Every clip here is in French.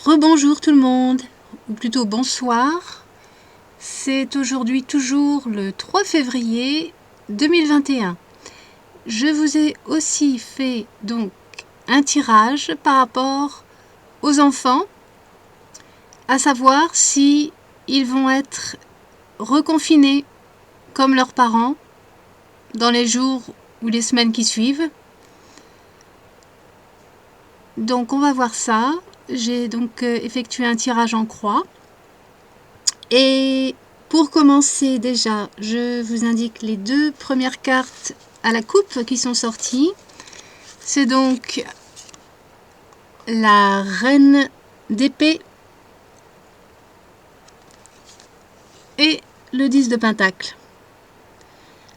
Rebonjour tout le monde, ou plutôt bonsoir. C'est aujourd'hui toujours le 3 février 2021. Je vous ai aussi fait donc un tirage par rapport aux enfants, à savoir si ils vont être reconfinés comme leurs parents dans les jours ou les semaines qui suivent. Donc on va voir ça. J'ai donc effectué un tirage en croix. Et pour commencer déjà, je vous indique les deux premières cartes à la coupe qui sont sorties. C'est donc la reine d'épée et le 10 de pentacle.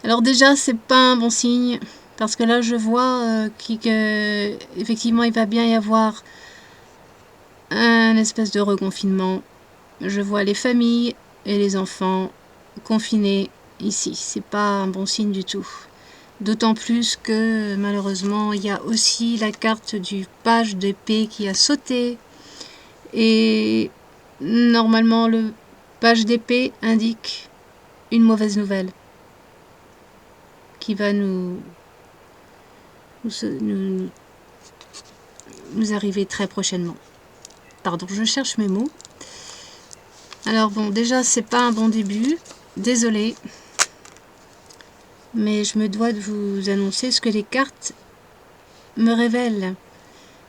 Alors déjà, c'est pas un bon signe parce que là, je vois qu'effectivement, il va bien y avoir un espèce de reconfinement. Je vois les familles et les enfants confinés ici. C'est pas un bon signe du tout. D'autant plus que malheureusement, il y a aussi la carte du page d'épée qui a sauté. Et normalement, le page d'épée indique une mauvaise nouvelle qui va nous arriver très prochainement. Pardon, je cherche mes mots. Alors bon, déjà, c'est pas un bon début. Désolée. Mais je me dois de vous annoncer ce que les cartes me révèlent.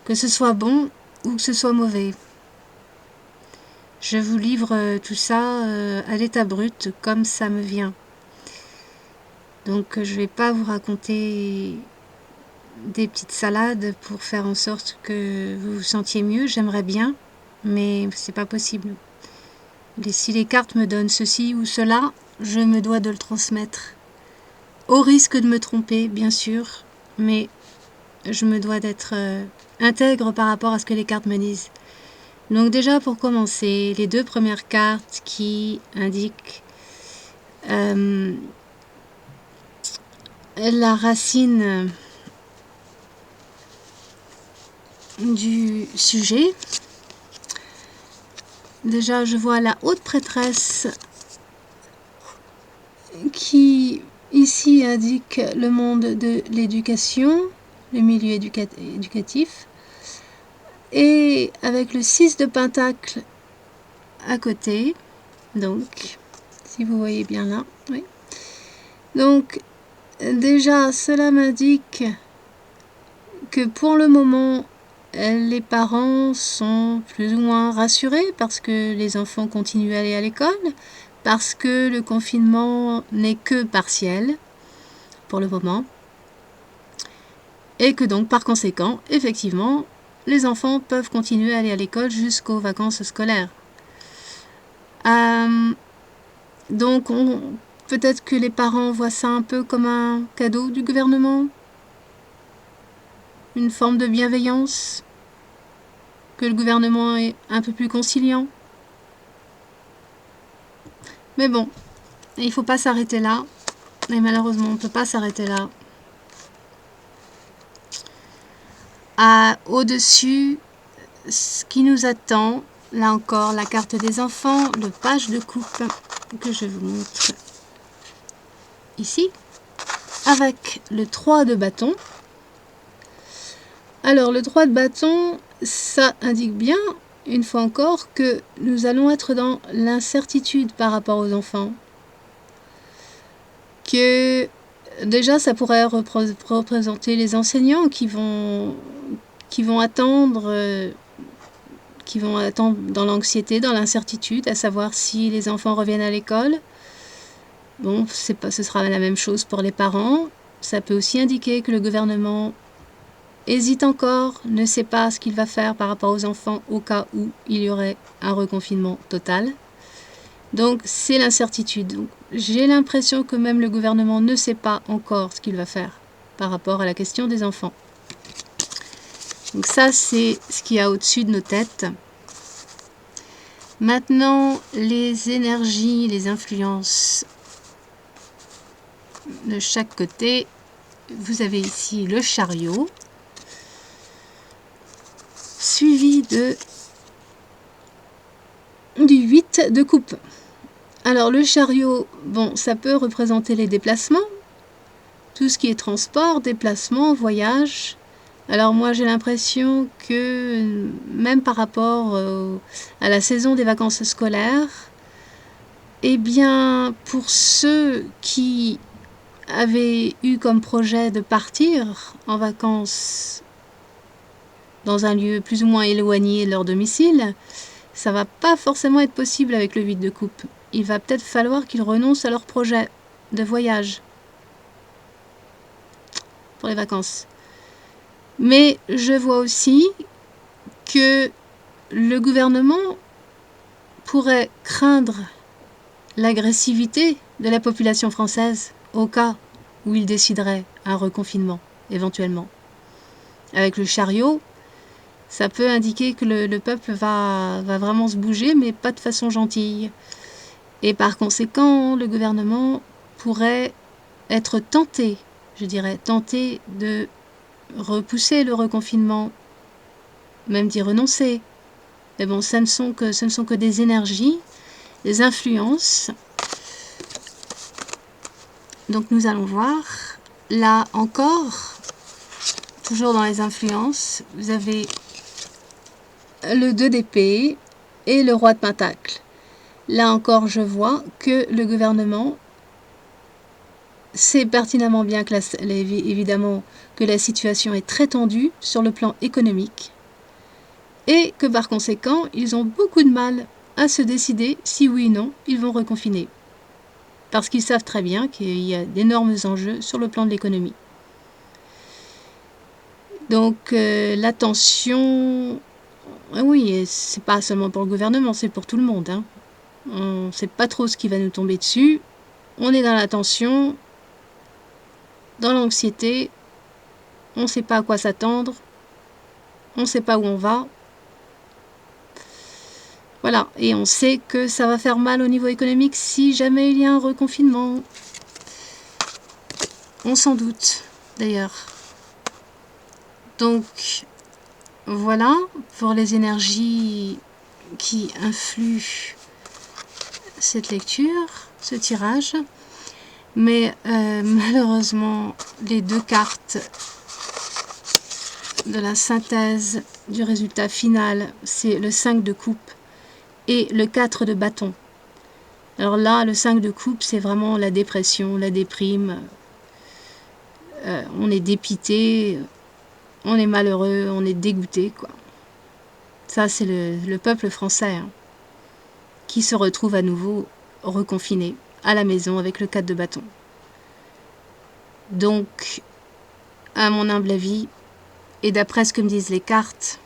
Que ce soit bon ou que ce soit mauvais. Je vous livre tout ça à l'état brut, comme ça me vient. Donc je ne vais pas vous raconter des petites salades pour faire en sorte que vous vous sentiez mieux. J'aimerais bien, mais c'est pas possible. Et si les cartes me donnent ceci ou cela, je me dois de le transmettre. Au risque de me tromper, bien sûr, mais je me dois d'être intègre par rapport à ce que les cartes me disent. Donc déjà pour commencer, les deux premières cartes qui indiquent la racine du sujet. Déjà je vois la haute prêtresse qui ici indique le monde de l'éducation, le milieu éducatif. Et avec le 6 de pentacle à côté, donc si vous voyez bien là, oui. Donc déjà cela m'indique que pour le moment les parents sont plus ou moins rassurés parce que les enfants continuent à aller à l'école, parce que le confinement n'est que partiel pour le moment, et que donc par conséquent, effectivement, les enfants peuvent continuer à aller à l'école jusqu'aux vacances scolaires. Donc peut-être que les parents voient ça un peu comme un cadeau du gouvernement, une forme de bienveillance, que le gouvernement est un peu plus conciliant. Mais bon, il ne faut pas s'arrêter là, et malheureusement on ne peut pas s'arrêter là. Au-dessus, ce qui nous attend, là encore, la carte des enfants, le page de coupe que je vous montre ici, avec le 3 de bâton. Alors le 3 de bâton, ça indique bien, une fois encore, que nous allons être dans l'incertitude par rapport aux enfants. Que déjà ça pourrait représenter les enseignants qui vont attendre dans l'anxiété, dans l'incertitude, à savoir si les enfants reviennent à l'école. Bon, ce sera la même chose pour les parents. Ça peut aussi indiquer que le gouvernement hésite encore, ne sait pas ce qu'il va faire par rapport aux enfants au cas où il y aurait un reconfinement total. Donc c'est l'incertitude. Donc, j'ai l'impression que même le gouvernement ne sait pas encore ce qu'il va faire par rapport à la question des enfants. Donc ça, c'est ce qu'il y a au-dessus de nos têtes. Maintenant, les énergies, les influences de chaque côté. Vous avez ici le chariot, suivi de 8 de coupe. Alors le chariot, bon, ça peut représenter les déplacements, tout ce qui est transport, déplacement, voyage. Alors moi j'ai l'impression que même par rapport à la saison des vacances scolaires, eh bien pour ceux qui avaient eu comme projet de partir en vacances dans un lieu plus ou moins éloigné de leur domicile, ça va pas forcément être possible avec le 8 de coupe. Il va peut-être falloir qu'ils renoncent à leur projet de voyage pour les vacances. Mais je vois aussi que le gouvernement pourrait craindre l'agressivité de la population française au cas où il déciderait un reconfinement, éventuellement. Avec le chariot, ça peut indiquer que le peuple va vraiment se bouger, mais pas de façon gentille. Et par conséquent, le gouvernement pourrait être tenté, je dirais, tenté de repousser le reconfinement, même d'y renoncer. Mais bon, ce ne sont que des énergies, des influences. Donc nous allons voir, là encore, toujours dans les influences, vous avez le 2 d'épée et le roi de pentacle. Là encore, je vois que le gouvernement sait pertinemment bien que évidemment que la situation est très tendue sur le plan économique et que par conséquent, ils ont beaucoup de mal à se décider si oui ou non ils vont reconfiner. Parce qu'ils savent très bien qu'il y a d'énormes enjeux sur le plan de l'économie. Donc la tension, oui, c'est pas seulement pour le gouvernement, c'est pour tout le monde. Hein. On ne sait pas trop ce qui va nous tomber dessus. On est dans la tension, dans l'anxiété, on ne sait pas à quoi s'attendre, on ne sait pas où on va. Voilà, et on sait que ça va faire mal au niveau économique si jamais il y a un reconfinement. On s'en doute, d'ailleurs. Donc, voilà pour les énergies qui influent cette lecture, ce tirage. Mais malheureusement, les deux cartes de la synthèse du résultat final, c'est le 5 de coupe et le 4 de bâton. Alors là, le 5 de coupe, c'est vraiment la dépression, la déprime. On est dépité, on est malheureux, on est dégoûté, quoi. Ça, c'est le peuple français hein, qui se retrouve à nouveau reconfiné à la maison avec le 4 de bâton. Donc, à mon humble avis, et d'après ce que me disent les cartes,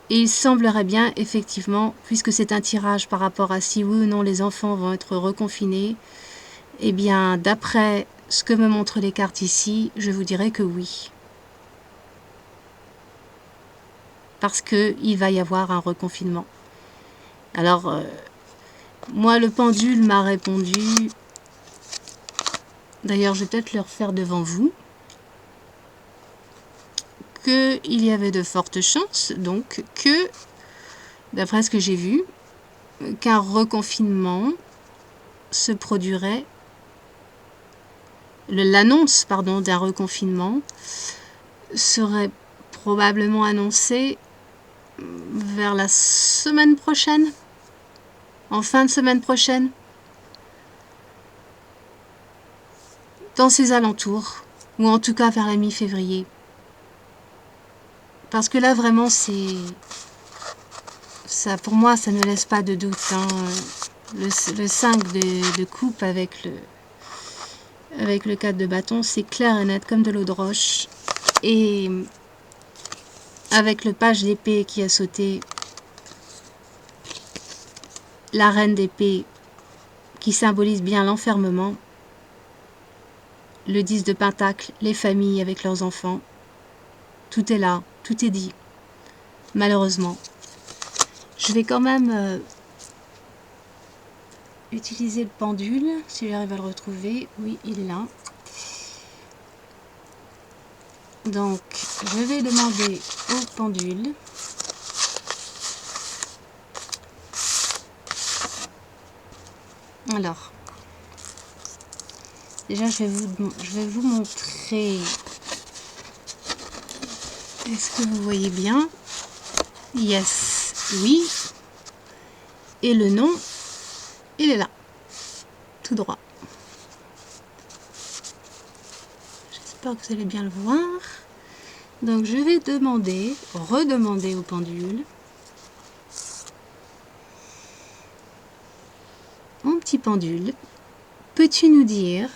il semblerait bien, effectivement, puisque c'est un tirage par rapport à si oui ou non les enfants vont être reconfinés, eh bien, d'après ce que me montrent les cartes ici, je vous dirais que oui. Parce qu'il va y avoir un reconfinement. Alors, moi, le pendule m'a répondu. D'ailleurs, je vais peut-être le refaire devant vous. Qu'il y avait de fortes chances, donc, que, d'après ce que j'ai vu, qu'un reconfinement se produirait. L'annonce, d'un reconfinement serait probablement annoncée vers la semaine prochaine, en fin de semaine prochaine, dans ces alentours, ou en tout cas vers la mi-février. Parce que là, vraiment, c'est... ça, pour moi, ça ne laisse pas de doute. Hein. Le 5 de coupe avec le 4 de bâton, c'est clair et net comme de l'eau de roche. Et avec le page d'épée qui a sauté, la reine d'épée qui symbolise bien l'enfermement, le 10 de pentacle, les familles avec leurs enfants, tout est là, tout est dit, malheureusement. Je vais quand même utiliser le pendule, si j'arrive à le retrouver. Oui, il est là. Donc, je vais demander au pendule Alors, déjà je vais vous montrer. Est-ce que vous voyez bien? Yes, oui. Et le nom, il est là, tout droit. J'espère que vous allez bien le voir. Donc je vais redemander au pendule. Mon petit pendule, peux-tu nous dire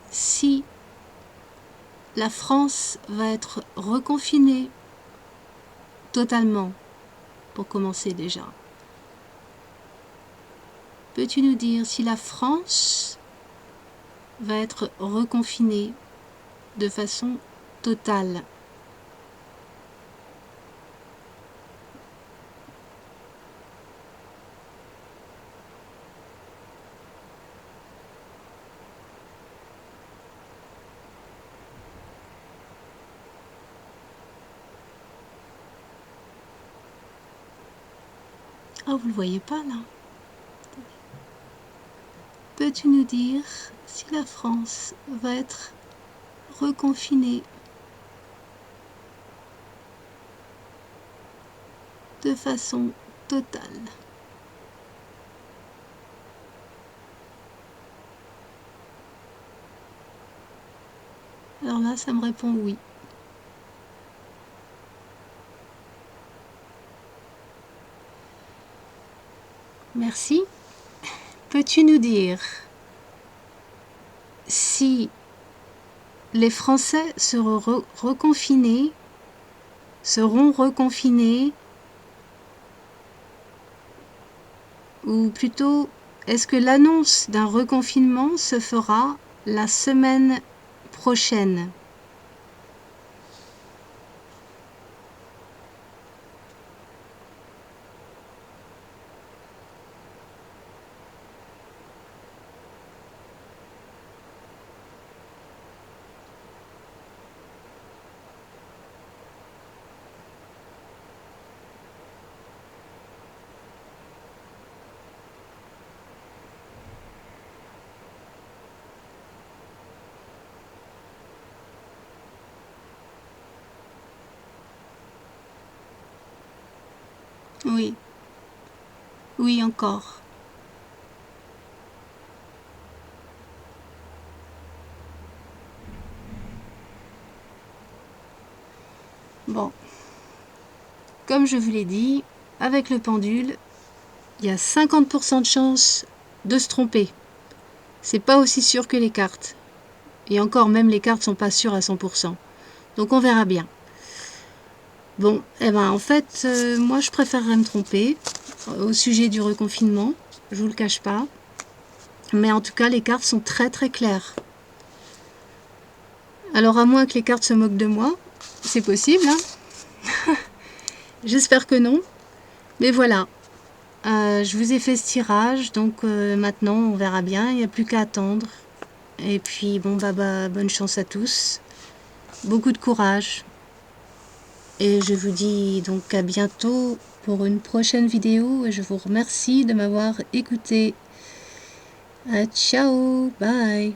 si la France va être reconfinée totalement, pour commencer déjà? Peux-tu nous dire si la France va être reconfinée de façon totale? Ah, vous le voyez pas là? Peux-tu nous dire si la France va être reconfinée de façon totale? Alors là, ça me répond oui. Merci. Peux-tu nous dire si les Français seront reconfinés, ou plutôt, est-ce que l'annonce d'un reconfinement se fera la semaine prochaine? Oui. Oui, encore. Bon. Comme je vous l'ai dit, avec le pendule, il y a 50% de chance de se tromper. C'est pas aussi sûr que les cartes. Et encore, même les cartes sont pas sûres à 100%. Donc on verra bien. Bon, eh ben en fait, moi je préférerais me tromper au sujet du reconfinement. Je vous le cache pas. Mais en tout cas, les cartes sont très très claires. Alors à moins que les cartes se moquent de moi, c'est possible, hein. J'espère que non. Mais voilà. Je vous ai fait ce tirage, donc maintenant on verra bien, il n'y a plus qu'à attendre. Et puis bon bah bonne chance à tous, beaucoup de courage. Et je vous dis donc à bientôt pour une prochaine vidéo et je vous remercie de m'avoir écouté. Ciao, bye.